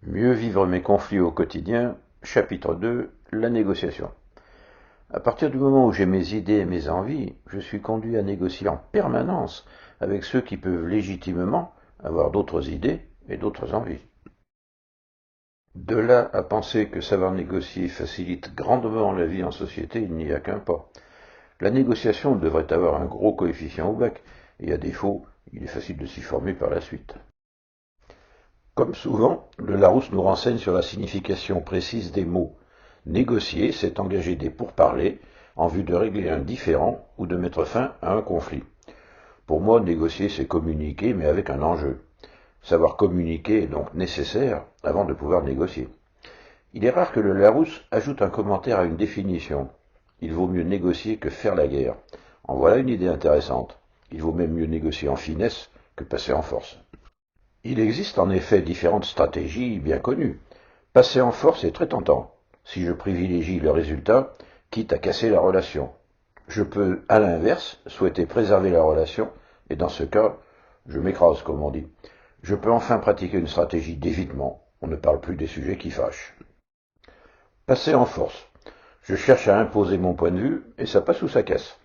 Mieux vivre mes conflits au quotidien, chapitre 2, la négociation. À partir du moment où j'ai mes idées et mes envies, je suis conduit à négocier en permanence avec ceux qui peuvent légitimement avoir d'autres idées et d'autres envies. De là à penser que savoir négocier facilite grandement la vie en société, il n'y a qu'un pas. La négociation devrait avoir un gros coefficient au bac, et à défaut, il est facile de s'y former par la suite. Comme souvent, le Larousse nous renseigne sur la signification précise des mots. Négocier, c'est engager des pourparlers en vue de régler un différend ou de mettre fin à un conflit. Pour moi, négocier, c'est communiquer, mais avec un enjeu. Savoir communiquer est donc nécessaire avant de pouvoir négocier. Il est rare que le Larousse ajoute un commentaire à une définition. Il vaut mieux négocier que faire la guerre. En voilà une idée intéressante. Il vaut même mieux négocier en finesse que passer en force. Il existe en effet différentes stratégies bien connues. Passer en force est très tentant, si je privilégie le résultat, quitte à casser la relation. Je peux, à l'inverse, souhaiter préserver la relation, et dans ce cas, je m'écrase, comme on dit. Je peux enfin pratiquer une stratégie d'évitement. On ne parle plus des sujets qui fâchent. Passer en force. Je cherche à imposer mon point de vue, et ça passe ou ça casse.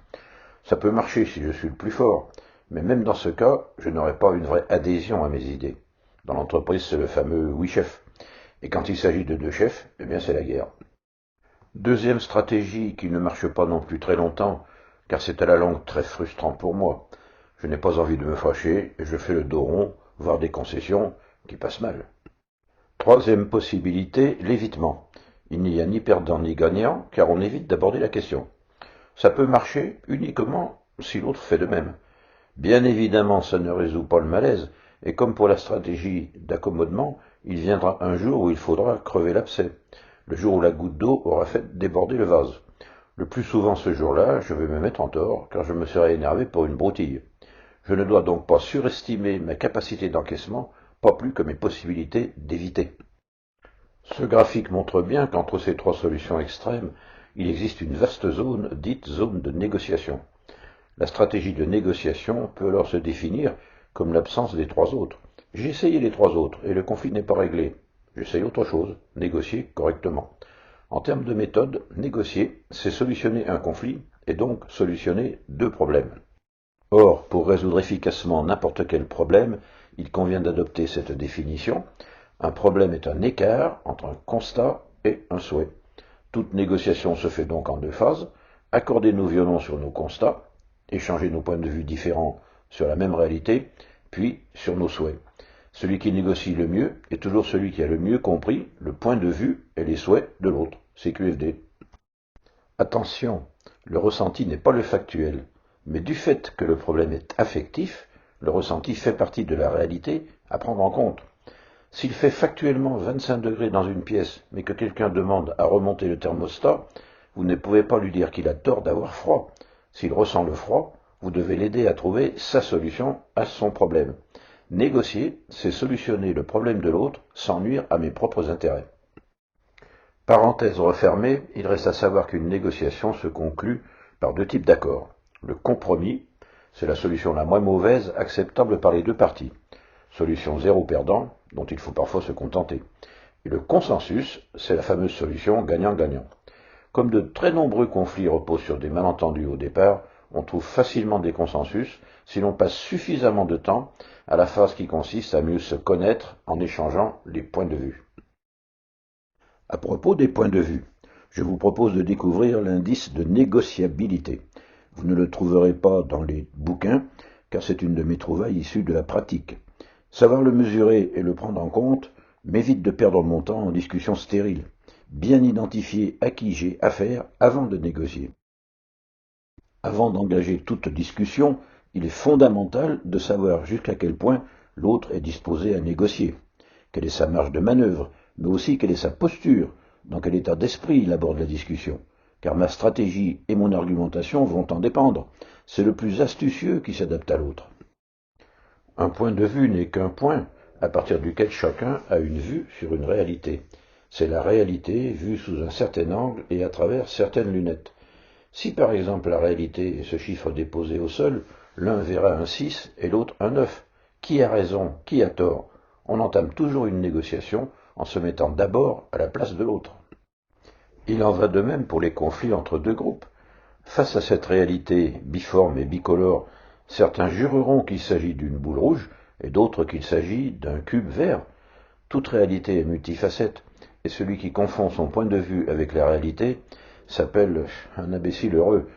Ça peut marcher si je suis le plus fort, mais même dans ce cas, je n'aurai pas une vraie adhésion à mes idées. Dans l'entreprise, c'est le fameux oui chef. Et quand il s'agit de deux chefs, eh bien c'est la guerre. Deuxième stratégie qui ne marche pas non plus très longtemps, car c'est à la longue très frustrant pour moi. Je n'ai pas envie de me fâcher, et je fais le dos rond, voire des concessions qui passent mal. Troisième possibilité, l'évitement. Il n'y a ni perdant ni gagnant, car on évite d'aborder la question. Ça peut marcher uniquement si l'autre fait de même. Bien évidemment, ça ne résout pas le malaise, et comme pour la stratégie d'accommodement, il viendra un jour où il faudra crever l'abcès, le jour où la goutte d'eau aura fait déborder le vase. Le plus souvent ce jour-là, je vais me mettre en tort, car je me serai énervé pour une broutille. Je ne dois donc pas surestimer ma capacité d'encaissement, pas plus que mes possibilités d'éviter. Ce graphique montre bien qu'entre ces trois solutions extrêmes, il existe une vaste zone, dite zone de négociation. La stratégie de négociation peut alors se définir comme l'absence des trois autres. J'ai essayé les trois autres et le conflit n'est pas réglé. J'essaye autre chose, négocier correctement. En termes de méthode, négocier, c'est solutionner un conflit et donc solutionner deux problèmes. Or, pour résoudre efficacement n'importe quel problème, il convient d'adopter cette définition. Un problème est un écart entre un constat et un souhait. Toute négociation se fait donc en deux phases. Accorder nos violons sur nos constats, échanger nos points de vue différents sur la même réalité, puis sur nos souhaits. Celui qui négocie le mieux est toujours celui qui a le mieux compris le point de vue et les souhaits de l'autre. CQFD. Attention, le ressenti n'est pas le factuel, mais du fait que le problème est affectif, le ressenti fait partie de la réalité à prendre en compte. S'il fait factuellement 25 degrés dans une pièce, mais que quelqu'un demande à remonter le thermostat, vous ne pouvez pas lui dire qu'il a tort d'avoir froid. S'il ressent le froid, vous devez l'aider à trouver sa solution à son problème. Négocier, c'est solutionner le problème de l'autre sans nuire à mes propres intérêts. Parenthèse refermée, il reste à savoir qu'une négociation se conclut par deux types d'accords. Le compromis, c'est la solution la moins mauvaise acceptable par les deux parties. Solution zéro perdant, dont il faut parfois se contenter. Et le consensus, c'est la fameuse solution gagnant-gagnant. Comme de très nombreux conflits reposent sur des malentendus au départ, on trouve facilement des consensus si l'on passe suffisamment de temps à la phase qui consiste à mieux se connaître en échangeant les points de vue. À propos des points de vue, je vous propose de découvrir l'indice de négociabilité. Vous ne le trouverez pas dans les bouquins, car c'est une de mes trouvailles issues de la pratique. Savoir le mesurer et le prendre en compte m'évite de perdre mon temps en discussions stériles. Bien identifier à qui j'ai affaire avant de négocier. Avant d'engager toute discussion, il est fondamental de savoir jusqu'à quel point l'autre est disposé à négocier. Quelle est sa marge de manœuvre, mais aussi quelle est sa posture, dans quel état d'esprit il aborde la discussion. Car ma stratégie et mon argumentation vont en dépendre. C'est le plus astucieux qui s'adapte à l'autre. Un point de vue n'est qu'un point à partir duquel chacun a une vue sur une réalité. C'est la réalité vue sous un certain angle et à travers certaines lunettes. Si par exemple la réalité est ce chiffre déposé au sol, l'un verra un 6 et l'autre un 9. Qui a raison, qui a tort? on entame toujours une négociation en se mettant d'abord à la place de l'autre. Il en va de même pour les conflits entre deux groupes. Face à cette réalité biforme et bicolore, certains jureront qu'il s'agit d'une boule rouge et d'autres qu'il s'agit d'un cube vert. Toute réalité est multifacette, et celui qui confond son point de vue avec la réalité s'appelle un imbécile heureux,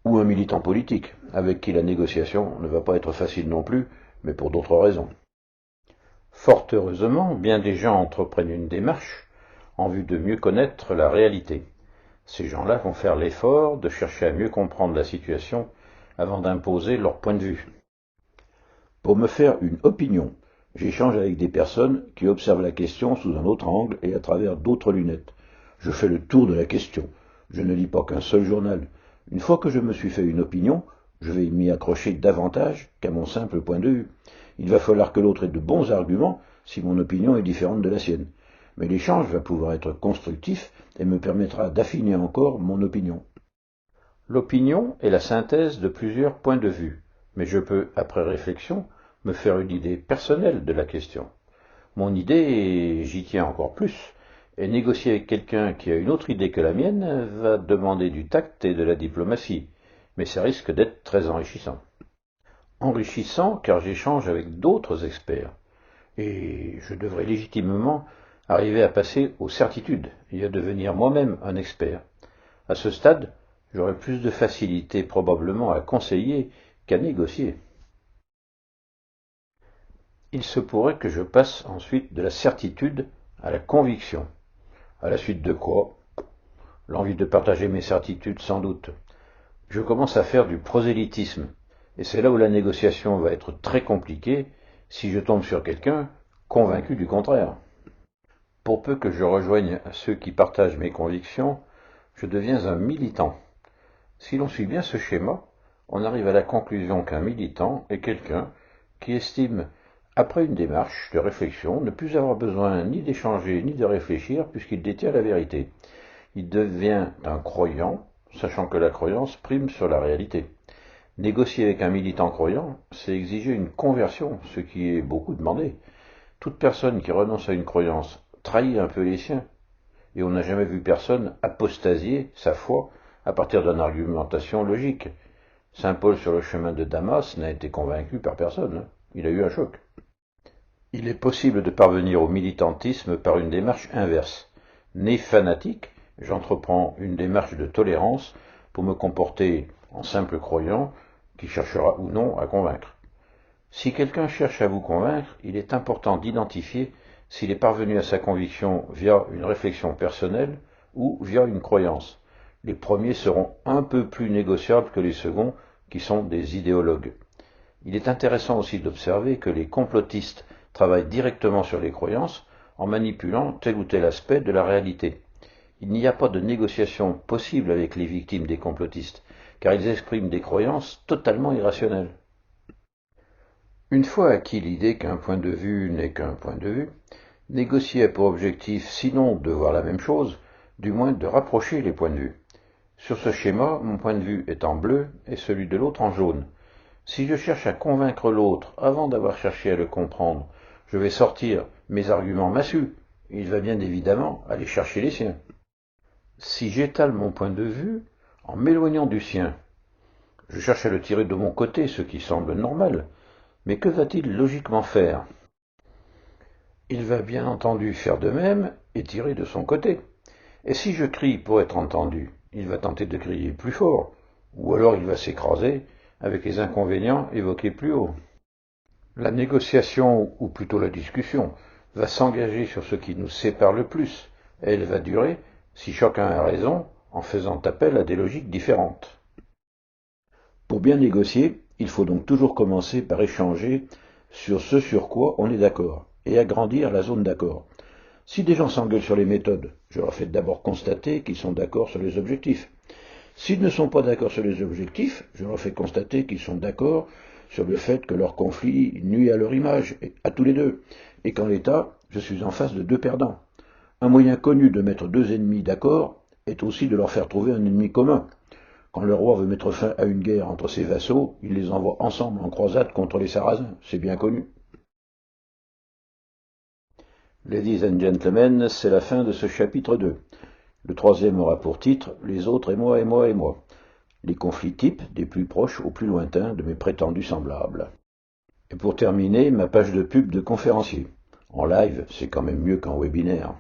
ou un militant politique, avec qui la négociation ne va pas être facile non plus, mais pour d'autres raisons. Fort heureusement, bien des gens entreprennent une démarche en vue de mieux connaître la réalité. Ces gens-là vont faire l'effort de chercher à mieux comprendre la situation avant d'imposer leur point de vue. Pour me faire une opinion, j'échange avec des personnes qui observent la question sous un autre angle et à travers d'autres lunettes. Je fais le tour de la question. Je ne lis pas qu'un seul journal. Une fois que je me suis fait une opinion, je vais m'y accrocher davantage qu'à mon simple point de vue. Il va falloir que l'autre ait de bons arguments si mon opinion est différente de la sienne. Mais l'échange va pouvoir être constructif et me permettra d'affiner encore mon opinion. L'opinion est la synthèse de plusieurs points de vue, mais je peux, après réflexion, me faire une idée personnelle de la question. Mon idée, et j'y tiens encore plus, et négocier avec quelqu'un qui a une autre idée que la mienne va demander du tact et de la diplomatie, mais ça risque d'être très enrichissant. Enrichissant car j'échange avec d'autres experts, et je devrais légitimement arriver à passer aux certitudes et à devenir moi-même un expert. À ce stade, j'aurai plus de facilité probablement à conseiller qu'à négocier. Il se pourrait que je passe ensuite de la certitude à la conviction. À la suite de quoi? L'envie de partager mes certitudes, sans doute. Je commence à faire du prosélytisme, et c'est là où la négociation va être très compliquée si je tombe sur quelqu'un convaincu du contraire. Pour peu que je rejoigne ceux qui partagent mes convictions, je deviens un militant. Si l'on suit bien ce schéma, on arrive à la conclusion qu'un militant est quelqu'un qui estime, après une démarche de réflexion, ne plus avoir besoin ni d'échanger ni de réfléchir puisqu'il détient la vérité. Il devient un croyant, sachant que la croyance prime sur la réalité. Négocier avec un militant croyant, c'est exiger une conversion, ce qui est beaucoup demandé. Toute personne qui renonce à une croyance trahit un peu les siens, et on n'a jamais vu personne apostasier sa foi à partir d'une argumentation logique. Saint Paul sur le chemin de Damas n'a été convaincu par personne, il a eu un choc. Il est possible de parvenir au militantisme par une démarche inverse. Né fanatique, j'entreprends une démarche de tolérance pour me comporter en simple croyant qui cherchera ou non à convaincre. Si quelqu'un cherche à vous convaincre, il est important d'identifier s'il est parvenu à sa conviction via une réflexion personnelle ou via une croyance. Les premiers seront un peu plus négociables que les seconds, qui sont des idéologues. Il est intéressant aussi d'observer que les complotistes travaillent directement sur les croyances en manipulant tel ou tel aspect de la réalité. Il n'y a pas de négociation possible avec les victimes des complotistes, car ils expriment des croyances totalement irrationnelles. Une fois acquis l'idée qu'un point de vue n'est qu'un point de vue, négocier a pour objectif sinon de voir la même chose, du moins de rapprocher les points de vue. Sur ce schéma, mon point de vue est en bleu et celui de l'autre en jaune. Si je cherche à convaincre l'autre avant d'avoir cherché à le comprendre, je vais sortir mes arguments massus. Il va bien évidemment aller chercher les siens. Si j'étale mon point de vue, en m'éloignant du sien, je cherche à le tirer de mon côté, ce qui semble normal. Mais que va-t-il logiquement faire? Il va bien entendu faire de même et tirer de son côté. Et si je crie pour être entendu, il va tenter de crier plus fort, ou alors il va s'écraser avec les inconvénients évoqués plus haut. La négociation, ou plutôt la discussion, va s'engager sur ce qui nous sépare le plus, et elle va durer, si chacun a raison, en faisant appel à des logiques différentes. Pour bien négocier, il faut donc toujours commencer par échanger sur ce sur quoi on est d'accord, et agrandir la zone d'accord. Si des gens s'engueulent sur les méthodes, je leur fais d'abord constater qu'ils sont d'accord sur les objectifs. S'ils ne sont pas d'accord sur les objectifs, je leur fais constater qu'ils sont d'accord sur le fait que leur conflit nuit à leur image, à tous les deux, et qu'en l'état, je suis en face de deux perdants. Un moyen connu de mettre deux ennemis d'accord est aussi de leur faire trouver un ennemi commun. Quand le roi veut mettre fin à une guerre entre ses vassaux, il les envoie ensemble en croisade contre les Sarrasins, c'est bien connu. Ladies and gentlemen, c'est la fin de ce chapitre 2. Le troisième aura pour titre « Les autres et moi et moi et moi ». Les conflits types, des plus proches aux plus lointains de mes prétendus semblables. Et pour terminer, ma page de pub de conférencier. En live, c'est quand même mieux qu'en webinaire.